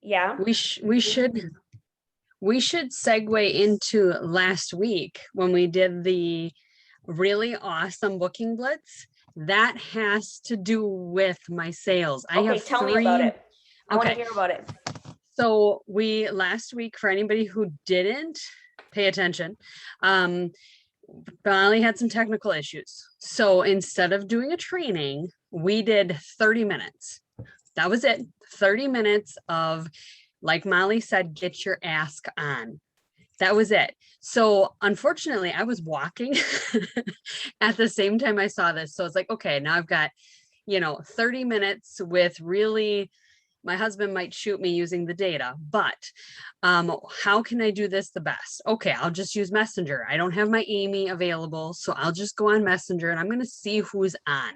Yeah. We should segue into last week when we did the really awesome booking blitz. That has to do with my sales. I have tell me about it. I want to hear about it. So last week, for anybody who didn't pay attention, Molly had some technical issues. So instead of doing a training, we did 30 minutes. That was it. 30 minutes of, like Molly said, get your ask on. That was it. So unfortunately, I was walking at the same time I saw this. So it's like, okay, now I've got, 30 minutes with really, my husband might shoot me using the data, but how can I do this the best? Okay, I'll just use Messenger. I don't have my Amy available, so I'll just go on Messenger and I'm going to see who's on.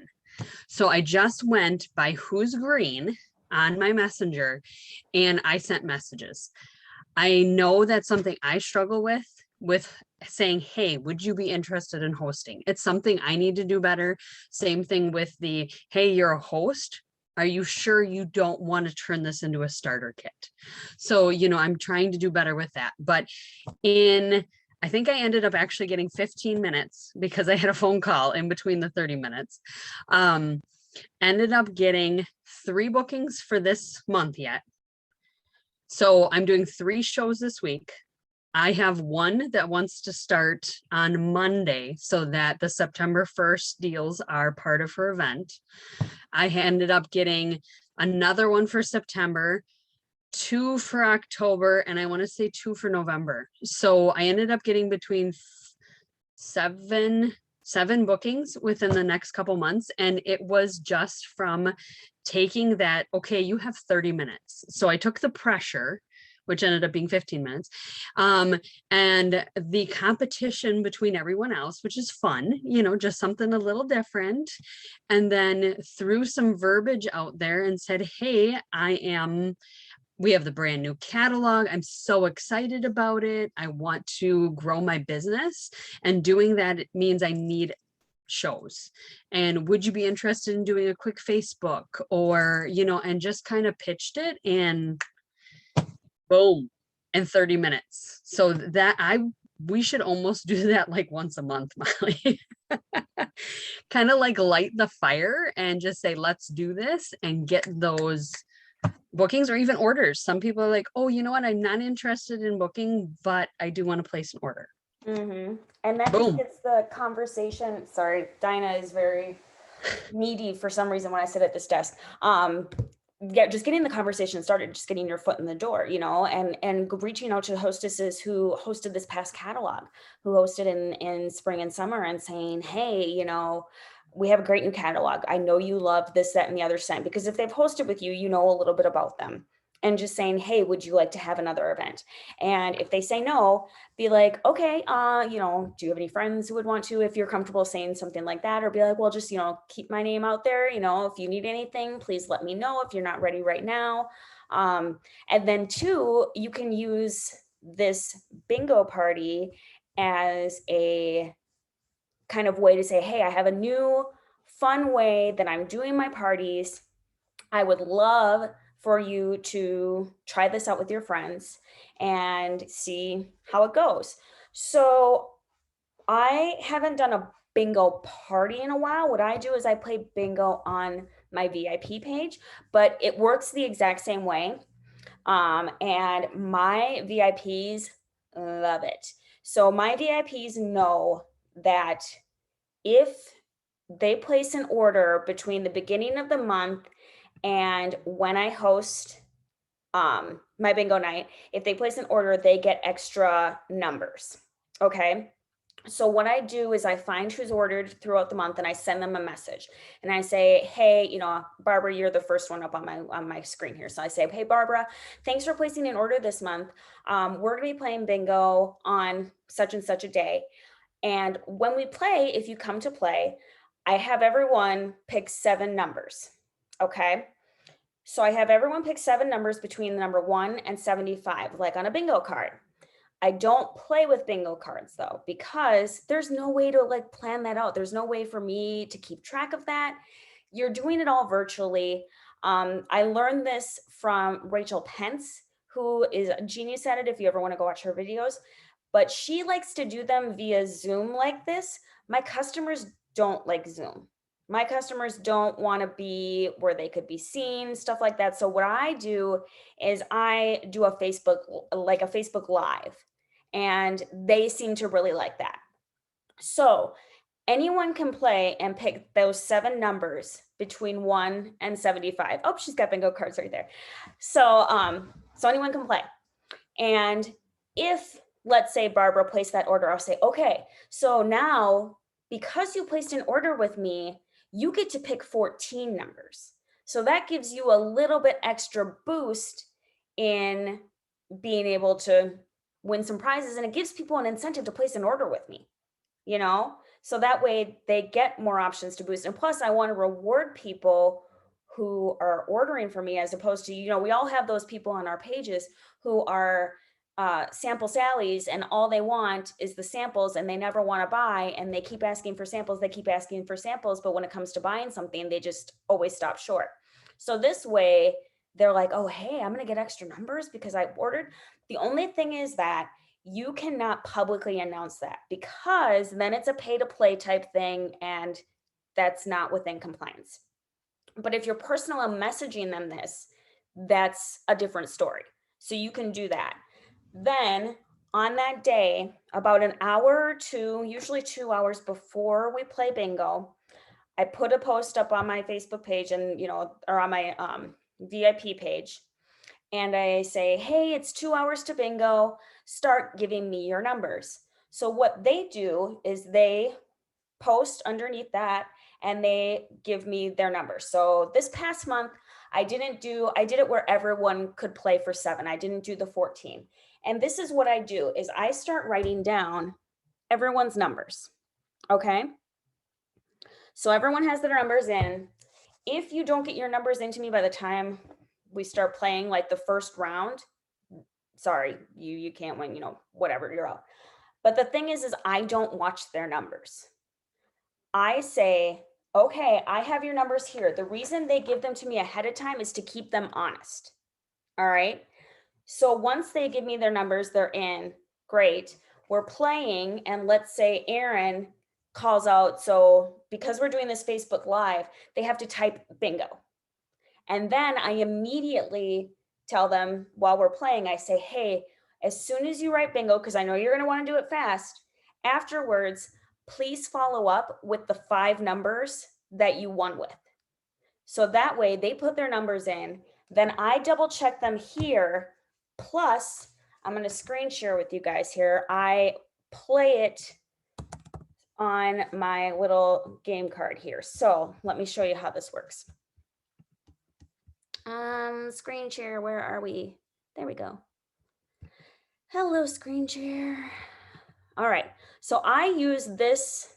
So I just went by who's green on my Messenger and I sent messages. I know that's something I struggle with saying, hey, would you be interested in hosting? It's something I need to do better. Same thing with the, hey, you're a host. Are you sure you don't want to turn this into a starter kit? So, I'm trying to do better with that. But I think I ended up actually getting 15 minutes because I had a phone call in between the 30 minutes. Ended up getting 3 bookings for this month yet. So I'm doing 3 shows this week. I have one that wants to start on Monday so that the September 1st deals are part of her event. I ended up getting another one for September, 2 for October, and I want to say 2 for November. So I ended up getting between 7 bookings within the next couple months. And it was just from taking that, okay, you have 30 minutes. So I took the pressure, which ended up being 15 minutes, and the competition between everyone else, which is fun, just something a little different. And then threw some verbiage out there and said, hey, we have the brand new catalog. I'm so excited about it. I want to grow my business. And doing that, it means I need shows. And would you be interested in doing a quick Facebook or, and just kind of pitched it and boom, in 30 minutes. So we should almost do that like once a month, Molly. Kind of like light the fire and just say, let's do this and get those bookings or even orders. Some people are like, oh, you know what? I'm not interested in booking, but I do want to place an order. Mm-hmm. And that just gets the conversation. Sorry, Dinah is very needy for some reason when I sit at this desk. Yeah, just getting the conversation started, just getting your foot in the door, and reaching out to hostesses who hosted this past catalog, who hosted in spring and summer, and saying, hey, we have a great new catalog. I know you love this, that, and the other scent, because if they've hosted with you, you know a little bit about them. And just saying, hey, would you like to have another event? And if they say no, be like, okay, do you have any friends who would want to, if you're comfortable saying something like that, or be like, well, just, keep my name out there. If you need anything, please let me know if you're not ready right now. And then 2, you can use this bingo party as a kind of way to say, hey, I have a new fun way that I'm doing my parties. I would love for you to try this out with your friends and see how it goes. So I haven't done a bingo party in a while. What I do is I play bingo on my VIP page, but it works the exact same way. And my VIPs love it. So my VIPs know that if they place an order between the beginning of the month and when I host my bingo night, if they place an order, they get extra numbers. Okay. So what I do is I find who's ordered throughout the month and I send them a message and I say, hey, Barbara, you're the first one up on my screen here. So I say, hey, Barbara, thanks for placing an order this month. We're going to be playing bingo on such and such a day. And when we play, if you come to play, I have everyone pick 7 numbers. Okay. So I have everyone pick 7 numbers between the number 1 and 75, like on a bingo card. I don't play with bingo cards though, because there's no way to plan that out. There's no way for me to keep track of that. You're doing it all virtually. I learned this from Rachel Pence, who is a genius at it if you ever want to go watch her videos. But she likes to do them via Zoom like this. My customers don't like Zoom. My customers don't want to be where they could be seen, stuff like that. So what I do is I do a Facebook, like a Facebook Live, and they seem to really like that. So anyone can play and pick those 7 numbers between 1 and 75. Oh, she's got bingo cards right there. So anyone can play. And if, let's say, Barbara placed that order, I'll say, okay, so now because you placed an order with me, you get to pick 14 numbers. So that gives you a little bit extra boost in being able to win some prizes, and it gives people an incentive to place an order with me, you know? So that way they get more options to boost. And plus, I want to reward people who are ordering for me, as opposed to, we all have those people on our pages who are sample Sallies, and all they want is the samples, and they never want to buy, and they keep asking for samples, they keep asking for samples, but when it comes to buying something, they just always stop short. So this way, they're like, oh, hey, I'm going to get extra numbers because I ordered. The only thing is that you cannot publicly announce that, because then it's a pay to play type thing, and that's not within compliance. But if you're personal messaging them this, that's a different story. So you can do that. Then on that day, about an hour or two, usually 2 hours before we play bingo, I put a post up on my Facebook page, and, or on my VIP page. And I say, hey, it's 2 hours to bingo. Start giving me your numbers. So what they do is they post underneath that, and they give me their numbers. So this past month, I did it where everyone could play for 7. I didn't do the 14. And this is what I do is I start writing down everyone's numbers. Okay. So everyone has their numbers in. If you don't get your numbers into me by the time we start playing, like the first round, sorry, you can't win, whatever, you're out. But the thing is I don't watch their numbers. I say, okay, I have your numbers here. The reason they give them to me ahead of time is to keep them honest. All right. So once they give me their numbers, they're in. Great. We're playing, and let's say Aaron calls out. So because we're doing this Facebook Live, they have to type bingo. And then I immediately tell them while we're playing, I say, hey, as soon as you write bingo, because I know you're going to want to do it fast, afterwards, please follow up with the 5 numbers that you won with. So that way they put their numbers in, then I double check them here. Plus, I'm going to screen share with you guys here. I play it on my little game card here. So let me show you how this works. Screen share, where are we? There we go. Hello, screen share. All right, so I use this,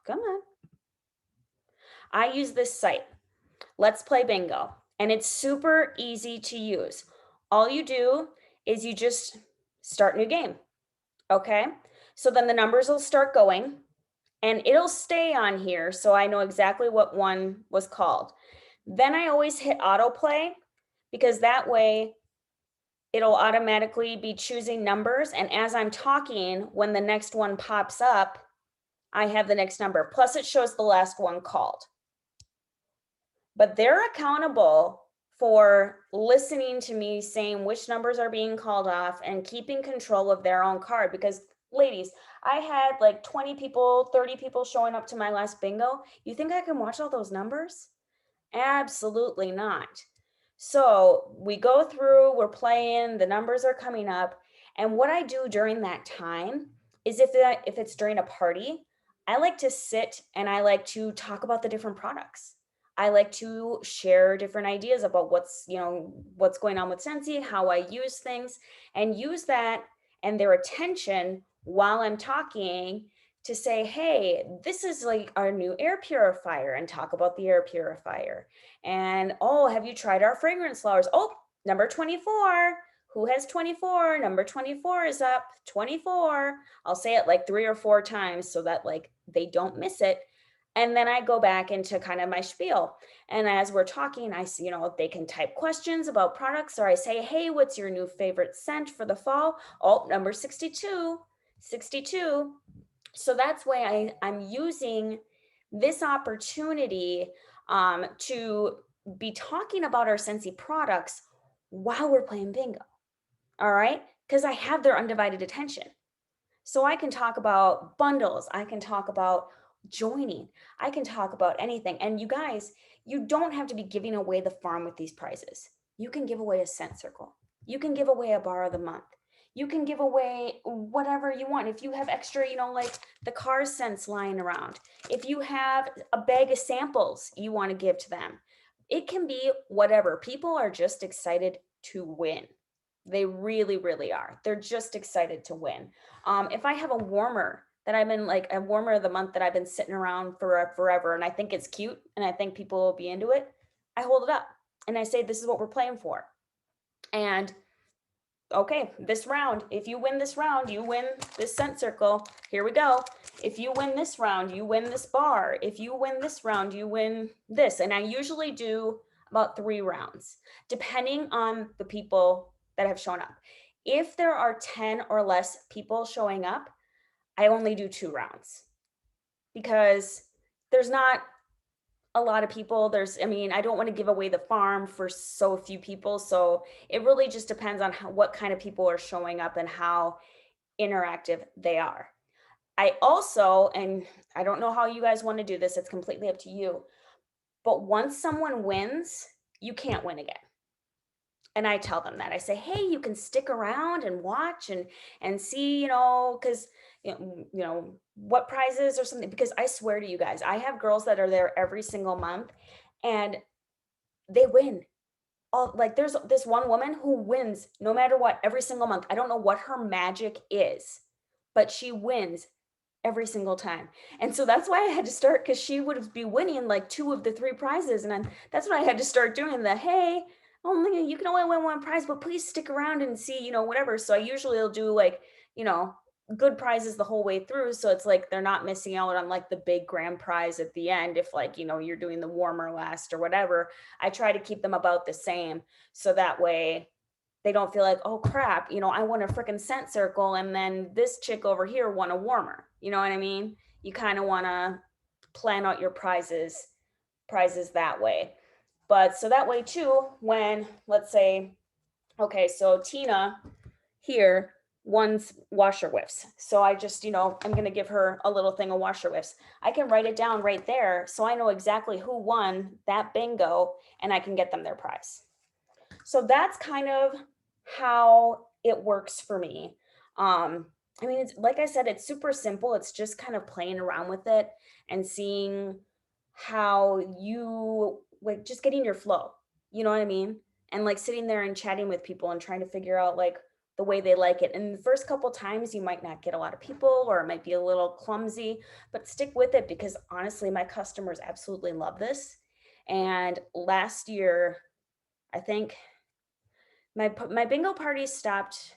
come on. I use this site, Let's Play Bingo, and it's super easy to use. All you do is you just start new game, okay? So then the numbers will start going, and it'll stay on here so I know exactly what one was called. Then I always hit autoplay, because that way it'll automatically be choosing numbers, and as I'm talking, when the next one pops up, I have the next number. Plus it shows the last one called. But they're accountable for listening to me saying which numbers are being called off and keeping control of their own card. Because ladies, I had like 20 people, 30 people showing up to my last bingo. You think I can watch all those numbers? Absolutely not. So we go through, we're playing, the numbers are coming up. And what I do during that time is if it's during a party, I like to sit and I like to talk about the different products. I like to share different ideas about what's going on with Scentsy, how I use things, and use that and their attention while I'm talking to say, hey, this is like our new air purifier, and talk about the air purifier. And, oh, have you tried our fragrance flowers? Oh, number 24. Who has 24? Number 24 is up. 24. I'll say it like 3 or 4 times so that like they don't miss it. And then I go back into kind of my spiel. And as we're talking, I see, they can type questions about products, or I say, hey, what's your new favorite scent for the fall? Oh, number 62, 62. So that's why I'm using this opportunity to be talking about our Scentsy products while we're playing bingo. All right. Because I have their undivided attention. So I can talk about bundles, I can talk about joining, I can talk about anything. And you guys, you don't have to be giving away the farm with these prizes. You can give away a scent circle. You can give away a bar of the month. You can give away whatever you want. If you have extra, like the car scents lying around, if you have a bag of samples you want to give to them, it can be whatever. People are just excited to win. They really, really are. They're just excited to win. If I have a warmer that I've been like a warmer of the month that I've been sitting around for forever and I think it's cute and I think people will be into it, I hold it up and I say, this is what we're playing for. And okay, this round, if you win this round, you win this scent circle. Here we go. If you win this round, you win this bar. If you win this round, you win this. And I usually do about 3 rounds, depending on the people that have shown up. If there are 10 or less people showing up, I only do 2 rounds because there's not a lot of people. I don't want to give away the farm for so few people. So it really just depends on what kind of people are showing up and how interactive they are. I also, and I don't know how you guys want to do this, it's completely up to you. But once someone wins, you can't win again. And I tell them that. I say, hey, you can stick around and watch and see, because what prizes or something, because I swear to you guys, I have girls that are there every single month and they win. All like there's this one woman who wins no matter what every single month. I don't know what her magic is, but she wins every single time. And so that's why I had to start, because she would be winning like 2 of the 3 prizes. That's what I had to start doing, the hey, only you can only win 1 prize, but please stick around and see, whatever. So I usually will do like, good prizes the whole way through. So it's like they're not missing out on like the big grand prize at the end. If like, you're doing the warmer last or whatever, I try to keep them about the same. So that way they don't feel like, oh crap, I won a freaking scent circle and then this chick over here won a warmer. You know what I mean? You kind of want to plan out your prizes that way. But so that way too, when let's say, okay, so Tina here wants washer whiffs. So I just, I'm going to give her a little thing of washer whiffs. I can write it down right there so I know exactly who won that bingo and I can get them their prize. So that's kind of how it works for me. It's like I said, it's super simple. It's just kind of playing around with it and seeing how you like just getting your flow. You know what I mean? And like sitting there and chatting with people and trying to figure out like the way they like it. And the first couple times you might not get a lot of people or it might be a little clumsy, but stick with it because honestly, my customers absolutely love this. And last year, I think my bingo party stopped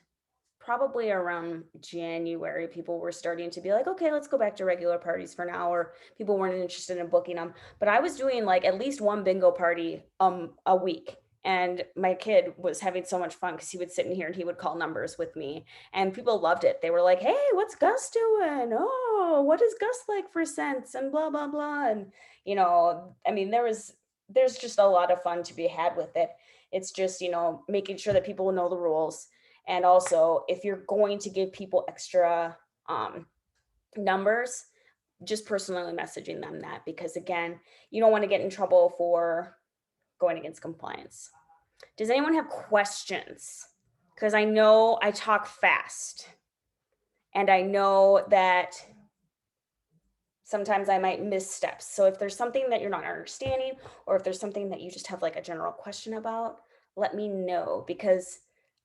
probably around January. People were starting to be like, okay, let's go back to regular parties for now, or people weren't interested in booking them. But I was doing like at least 1 bingo party a week. And my kid was having so much fun because he would sit in here and he would call numbers with me. And people loved it. They were like, hey, what's Gus doing? Oh, what is Gus like for scents? And blah, blah, blah. And, there's just a lot of fun to be had with it. It's just, making sure that people know the rules. And also, if you're going to give people extra numbers, just personally messaging them that, because again, you don't want to get in trouble for going against compliance. Does anyone have questions? Because I know I talk fast and I know that sometimes I might miss steps. So if there's something that you're not understanding, or if there's something that you just have like a general question about, let me know, because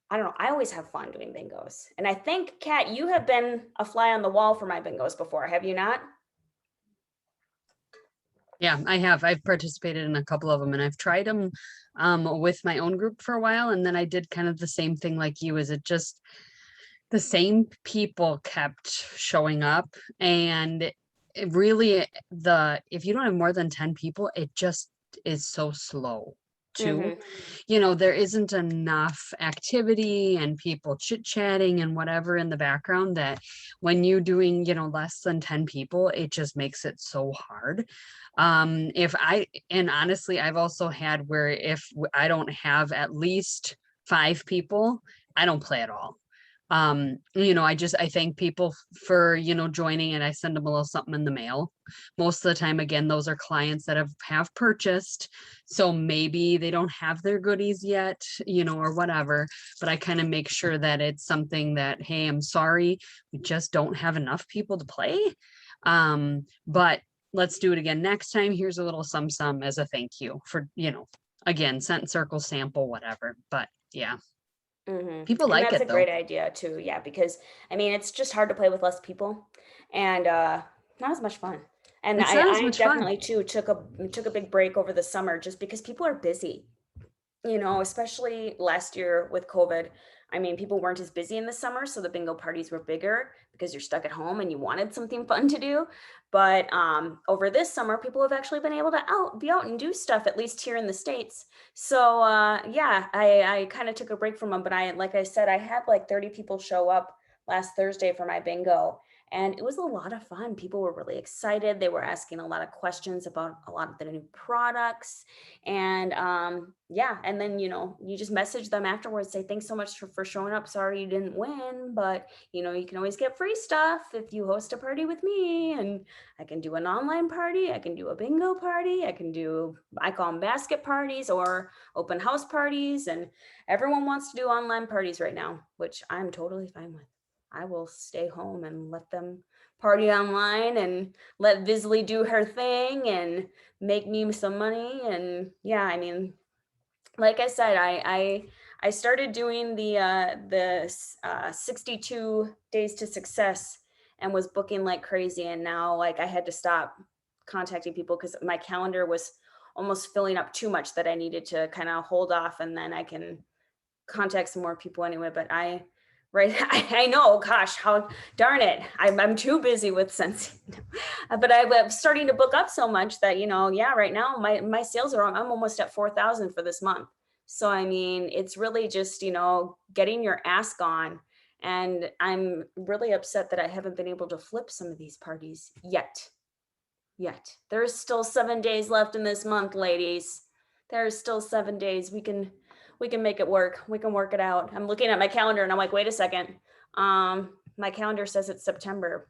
I don't know, I always have fun doing bingos. And I think, Kat, you have been a fly on the wall for my bingos before, have you not? Yeah, I have. I've participated in a couple of them and I've tried them with my own group for a while. And then I did kind of the same thing like you. Is it just the same people kept showing up and it really, if you don't have more than 10 people, it just is so slow too. There isn't enough activity and people chit chatting and whatever in the background, that when you're doing, less than 10 people, it just makes it so hard. And honestly, I've also had where if I don't have at least 5 people, I don't play at all. I thank people for, joining, and I send them a little something in the mail. Most of the time, again, those are clients that have purchased. So maybe they don't have their goodies yet, or whatever, but I kind of make sure that it's something that, hey, I'm sorry, we just don't have enough people to play. But let's do it again next time. Here's a little sum as a thank you for, again, scent circle sample, whatever. But yeah. People And like that's a it though. great idea too. Yeah, because I mean, it's just hard to play with less people, and not as much fun. And It's I, not as I much fun. definitely too took a big break over the summer just because people are busy. Especially last year with COVID. I mean, people weren't as busy in the summer, so the bingo parties were bigger because you're stuck at home and you wanted something fun to do. But over this summer, people have actually been able to be out and do stuff, at least here in the States. So yeah, I kind of took a break from them, but like I said, I had like 30 people show up last Thursday for my bingo. And it was a lot of fun. People were really excited. They were asking a lot of questions about a lot of the new products. And yeah, and then you just message them afterwards, say thanks so much for showing up. Sorry you didn't win, but you can always get free stuff if you host a party with me. And I can do an online party, I can do a bingo party, I call them basket parties or open house parties. And everyone wants to do online parties right now, which I'm totally fine with. I will stay home and let them party online and let Visley do her thing and make me some money. And yeah, I mean, like I said, I started doing the 62 days to success and was booking like crazy. And now like I had to stop contacting people because my calendar was almost filling up too much that I needed to kind of hold off, and then I can contact some more people anyway. But right, I know, gosh, how darn it, I'm too busy with Scentsy. But I'm starting to book up so much that yeah, right now my sales I'm almost at 4,000 for this month. So I mean, it's really just getting your ask on, and I'm really upset that I haven't been able to flip some of these parties yet. There's still 7 days left in this month, ladies. There's still 7 days. We can make it work. We can work it out. I'm looking at my calendar and I'm like, wait a second. My calendar says it's September.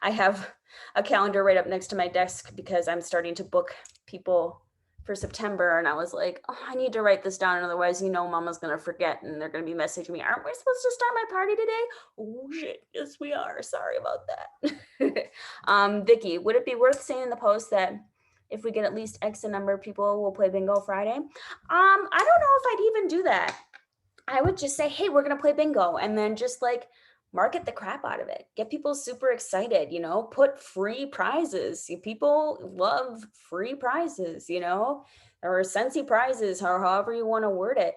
I have a calendar right up next to my desk because I'm starting to book people for September. And I was like, oh, I need to write this down. Otherwise, mama's going to forget and they're going to be messaging me. Aren't we supposed to start my party today? Oh shit. Yes, we are. Sorry about that. Vicky, would it be worth saying in the post that if we get at least X number of people, we'll play bingo Friday? I don't know if I'd even do that. I would just say, hey, we're going to play bingo, and then just like market the crap out of it. Get people super excited, put free prizes. People love free prizes, or Scentsy prizes, or however you want to word it.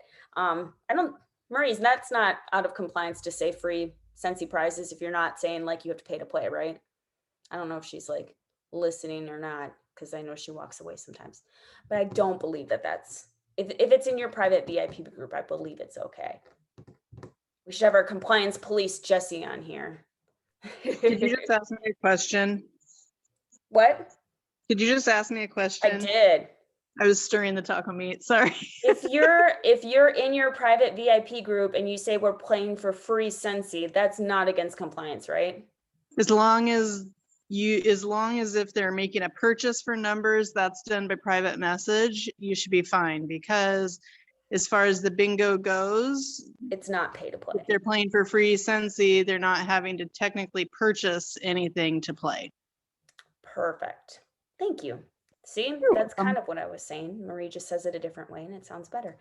Maurice, that's not out of compliance to say free Scentsy prizes if you're not saying like you have to pay to play, right? I don't know if she's like listening or not, because I know she walks away sometimes, but I don't believe that that's, if it's in your private VIP group, I believe it's okay. We should have our compliance police, Jesse, on here. Did you just ask me a question? What? Did you just ask me a question? I did. I was stirring the taco meat. Sorry. If you're in your private VIP group and you say we're playing for free Scentsy, that's not against compliance, right? As long as if they're making a purchase for numbers, that's done by private message, you should be fine, because as far as the bingo goes, it's not pay to play. If they're playing for free Scentsy, they're not having to technically purchase anything to play. Perfect. Thank you. See, that's kind of what I was saying. Marie just says it a different way and it sounds better.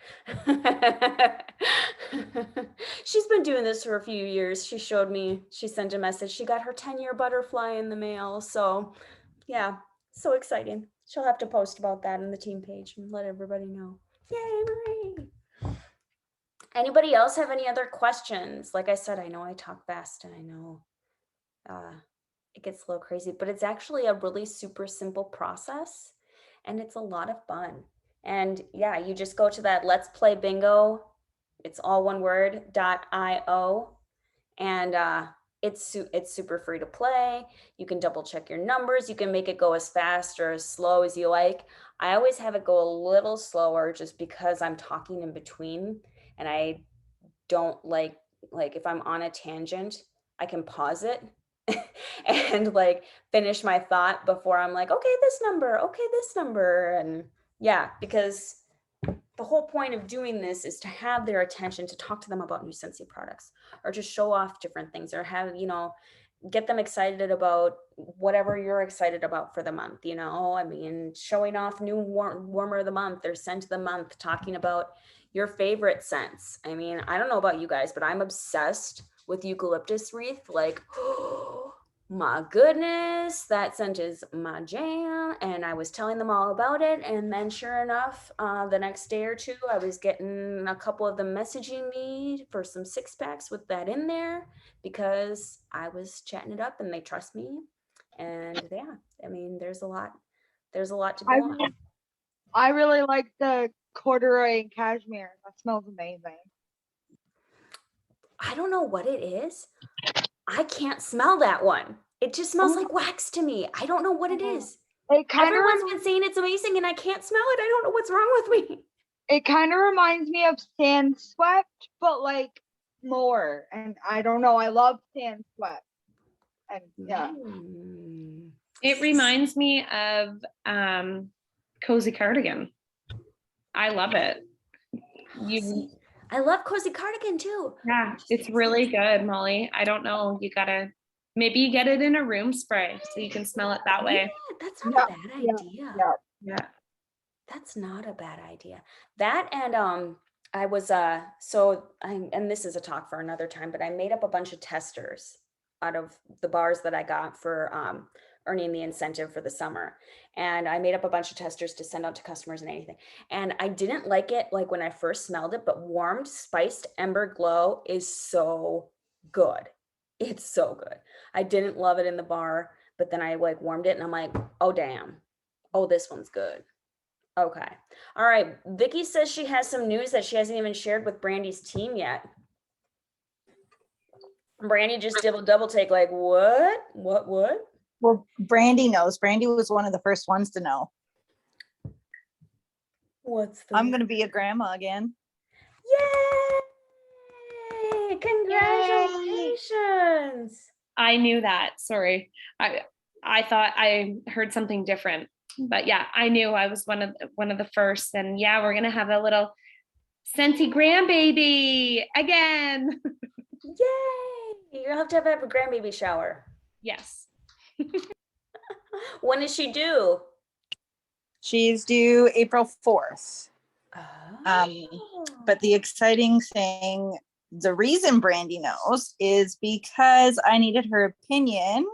She's been doing this for a few years. She showed me, she sent a message. She got her 10-year butterfly in the mail. So yeah, so exciting. She'll have to post about that on the team page and let everybody know. Yay, Marie. Anybody else have any other questions? Like I said, I know I talk fast and I know it gets a little crazy, but it's actually a really super simple process and it's a lot of fun. And yeah, you just go to that Let's Play Bingo. It's all one word, .io. And it's super free to play. You can double check your numbers. You can make it go as fast or as slow as you like. I always have it go a little slower just because I'm talking in between and I don't like if I'm on a tangent, I can pause it and like finish my thought before I'm like, okay, this number. And yeah, because the whole point of doing this is to have their attention, to talk to them about new Scentsy products or to show off different things or have, get them excited about whatever you're excited about for the month. I mean, showing off new warmer of the month or scent of the month, talking about your favorite scents. I mean, I don't know about you guys, but I'm obsessed with eucalyptus wreath. Like, oh my goodness, that scent is my jam. And I was telling them all about it. And then sure enough, the next day or two, I was getting a couple of them messaging me for some 6-packs with that in there because I was chatting it up and they trust me. And yeah, I mean, there's a lot to go on. I really like the corduroy and cashmere. That smells amazing. I don't know what it is. I can't smell that one. It just smells like wax to me. I don't know what it is. Everyone's been saying it's amazing and I can't smell it. I don't know what's wrong with me. It kind of reminds me of Sand Swept, but like more. And I don't know. I love Sand Swept. And yeah. It reminds me of Cozy Cardigan. I love it. I love Cozy Cardigan too. Yeah, it's really good, Molly. I don't know. Maybe you get it in a room spray so you can smell it that way. Yeah, that's not a bad idea. Yeah. That's not a bad idea. That and I was and this is a talk for another time, but I made up a bunch of testers out of the bars that I got for earning the incentive for the summer. And I made up a bunch of testers to send out to customers and anything. And I didn't like it like when I first smelled it, but warmed spiced Ember Glow is so good. It's so good. I didn't love it in the bar, but then I like warmed it and I'm like, oh damn. Oh, this one's good. Okay. All right. Vicky says she has some news that she hasn't even shared with Brandy's team yet. Brandy just did a double take like, what? Well, Brandy knows. Brandy was one of the first ones to know. I'm going to be a grandma again. Yay! Congratulations! I knew that. Sorry. I thought I heard something different. But yeah, I knew I was one of the first. And yeah, we're going to have a little Scentsy grandbaby again. Yay! You'll have a grandbaby shower. Yes. When is she due? She's due April 4th. Oh. But the exciting thing, the reason Brandy knows is because I needed her opinion.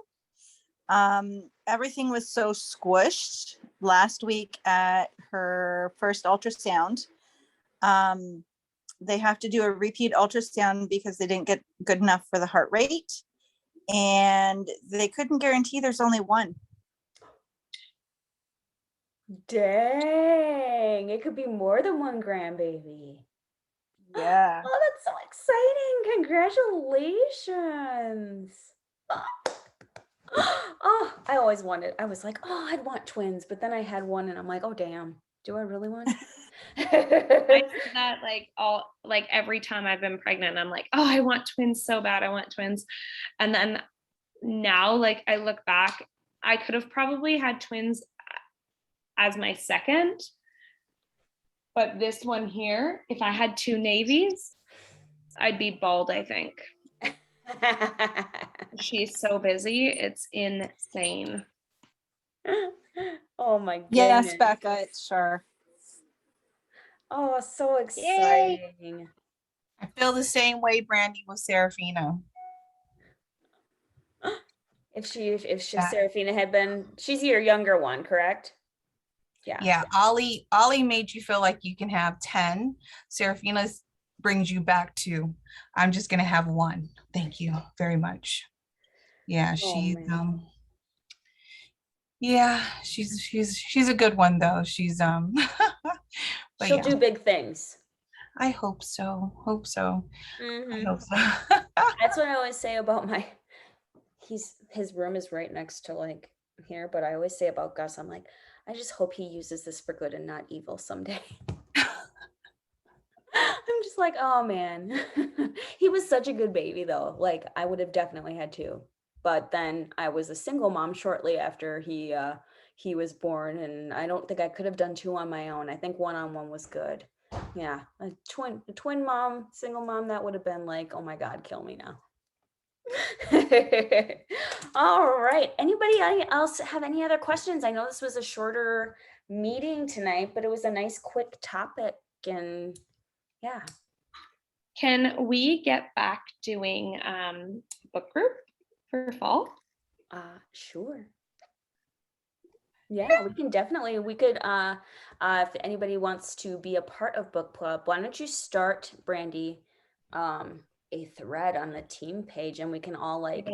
Everything was so squished last week at her first ultrasound. They have to do a repeat ultrasound because they didn't get good enough for the heart rate. And they couldn't guarantee there's only one. Dang, it could be more than one grandbaby. Yeah. Oh, that's so exciting. Congratulations. Oh, I always wanted, I was like, oh, I'd want twins. But then I had one and I'm like, oh, damn. Do I really want I say that like every time I've been pregnant, I'm like, oh, I want twins so bad. I want twins. And then now, like I look back, I could have probably had twins as my second. But this one here, if I had two navies, I'd be bald, I think. She's so busy. It's insane. Oh my goodness. Yes, Becca, it's sure. Oh, so exciting. I feel the same way, Brandy, with Serafina. If Serafina had been, she's your younger one, correct? Yeah. Ollie made you feel like you can have 10. Serafina brings you back to, I'm just gonna have one. Thank you very much. Yeah, Oh, man. yeah, she's a good one though. She's but She'll yeah, do big things. I hope so. Hope so. I Mhm. hope so. That's what I always say about his room is right next to like here, but I always say about Gus, I'm like, I just hope he uses this for good and not evil someday. I'm just like, oh man. He was such a good baby though. Like I would have definitely had two. But then I was a single mom shortly after he was born, and I don't think I could have done two on my own. I think one on one was good. Yeah, a twin mom, single mom, that would have been like, oh my God, kill me now. All right. Anybody else have any other questions? I know this was a shorter meeting tonight, but it was a nice quick topic, and yeah. Can we get back doing book group for fall? Sure. Yeah, we can definitely, we could, if anybody wants to be a part of book club, why don't you start, Brandy, a thread on the team page, and we can all like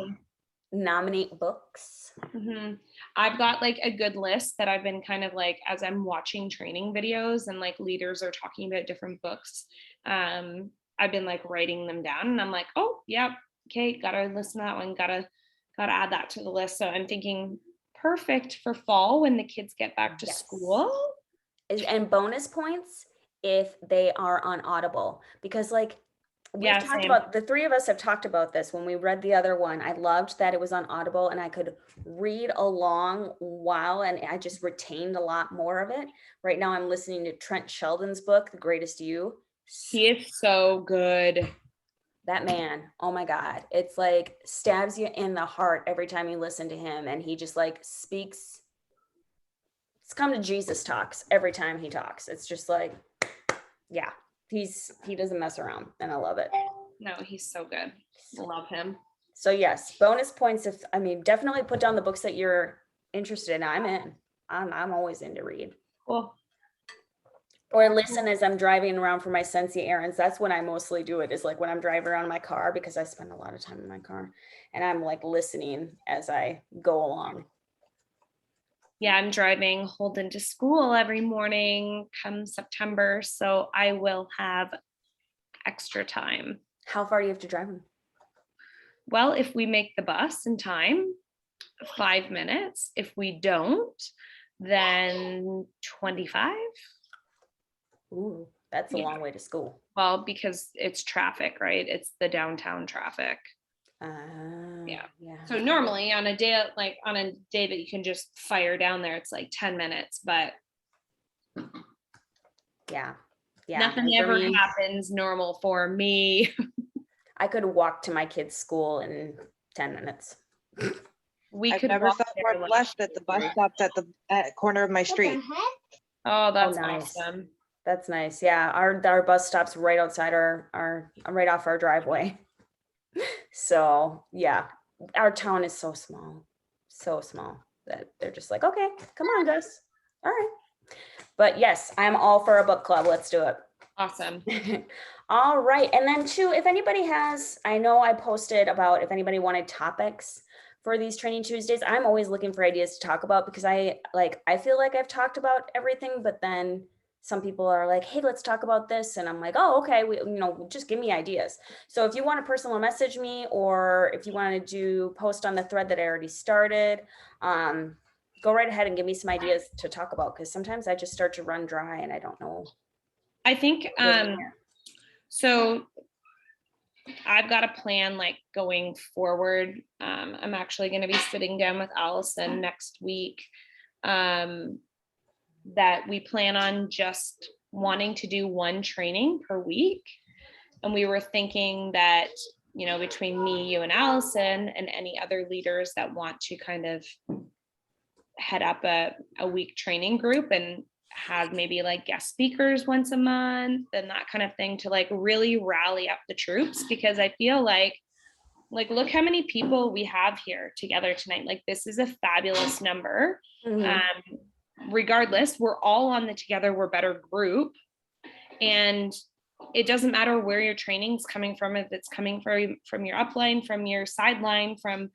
nominate books. I've got like a good list that I've been kind of like, as I'm watching training videos and like leaders are talking about different books, I've been like writing them down, and I'm like, oh yeah, okay, gotta listen to that one, gotta add that to the list. So I'm thinking perfect for fall when the kids get back to school. And bonus points if they are on Audible, because like we've talked about, the three of us have talked about this when we read the other one. I loved that it was on Audible and I could read along while, and I just retained a lot more of it. Right now I'm listening to Trent Sheldon's book, The Greatest You. He is so good. That man, oh my God. It's like stabs you in the heart every time you listen to him, and he just like speaks. It's come to Jesus talks every time he talks. It's just like, yeah, he doesn't mess around, and I love it. No, he's so good. Love him. So yes, bonus points. Definitely put down the books that you're interested in. I'm in. I'm always in to read. Cool. Or listen as I'm driving around for my Scentsy errands. That's when I mostly do it, is like when I'm driving around in my car, because I spend a lot of time in my car, and I'm like listening as I go along. Yeah, I'm driving Holden to school every morning come September, so I will have extra time. How far do you have to drive him? Well, if we make the bus in time, 5 minutes. If we don't, then 25. Ooh, that's a long way to school. Well, because it's traffic, right? It's the downtown traffic. Yeah. So normally on a day that you can just fire down there, it's like 10 minutes, but yeah. Nothing ever happens normal for me. I could walk to my kid's school in 10 minutes. I've never felt more blessed at the bus stops at the corner of my street. Oh, that's nice. Awesome. That's nice. Yeah, our bus stops right outside our right off our driveway. So yeah, our town is so small that they're just like, okay, come on, Gus. All right. But yes, I'm all for a book club. Let's do it. Awesome. All right. And then too, if anybody has, I know I posted about if anybody wanted topics for these Training Tuesdays. I'm always looking for ideas to talk about, because I feel like I've talked about everything, but then some people are like, hey, let's talk about this. And I'm like, oh, okay. Just give me ideas. So if you want to personal message me, or if you want to post on the thread that I already started, go right ahead and give me some ideas to talk about. Cause sometimes I just start to run dry and I don't know. I think, so I've got a plan like going forward. I'm actually going to be sitting down with Allison next week, that we plan on just wanting to do one training per week. And we were thinking that, between me, you, and Allison, and any other leaders that want to kind of head up a week training group and have maybe like guest speakers once a month and that kind of thing, to like really rally up the troops, because I feel like look how many people we have here together tonight. Like, this is a fabulous number. Mm-hmm. Regardless, we're all on the Together We're Better group, and it doesn't matter where your training's coming from, if it's coming from your upline, from your sideline, from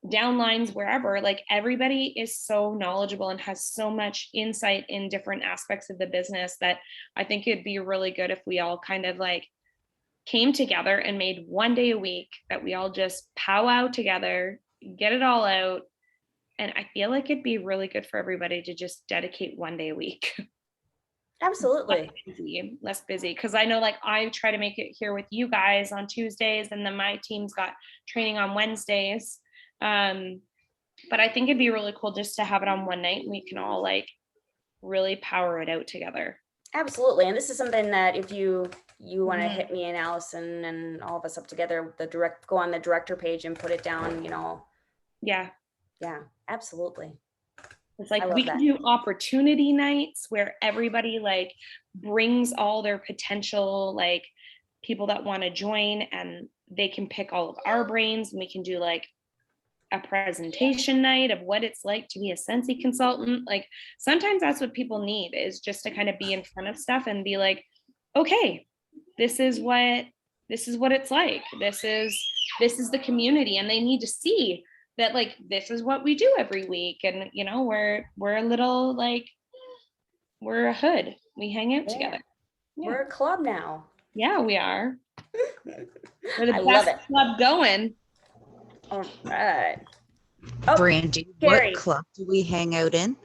downlines, wherever, like everybody is so knowledgeable and has so much insight in different aspects of the business that I think it'd be really good if we all kind of like came together and made one day a week that we all just powwow together, get it all out. And I feel like it'd be really good for everybody to just dedicate one day a week. Absolutely. Less busy. Cause I know like I try to make it here with you guys on Tuesdays, and then my team's got training on Wednesdays. But I think it'd be really cool just to have it on one night and we can all like really power it out together. Absolutely. And this is something that if you want to Mhm. hit me and Allison and all of us up together, go on the director page and put it down, Yeah. Yeah, absolutely. It's I like love we can that. do opportunity nights where everybody like brings all their potential like people that want to join, and they can pick all of our brains, and we can do like a presentation night of what it's like to be a Scentsy consultant. Like sometimes that's what people need, is just to kind of be in front of stuff and be like, okay, this is what it's like. This is the community, and they need to see that like this is what we do every week. And we're a little like we're a hood. We hang out together. We're a club now. Yeah, we are. We're the I love best it. club going. All right. Oh, Brandy, Carrie. what club do we hang out in?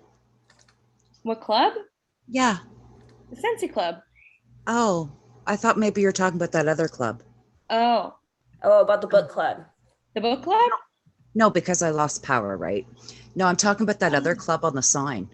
What club? Yeah. The Scentsy Club. Oh, I thought maybe you're talking about that other club. Oh, about the book club. the book club? No, because I lost power, right? No, I'm talking about that other club on the sign.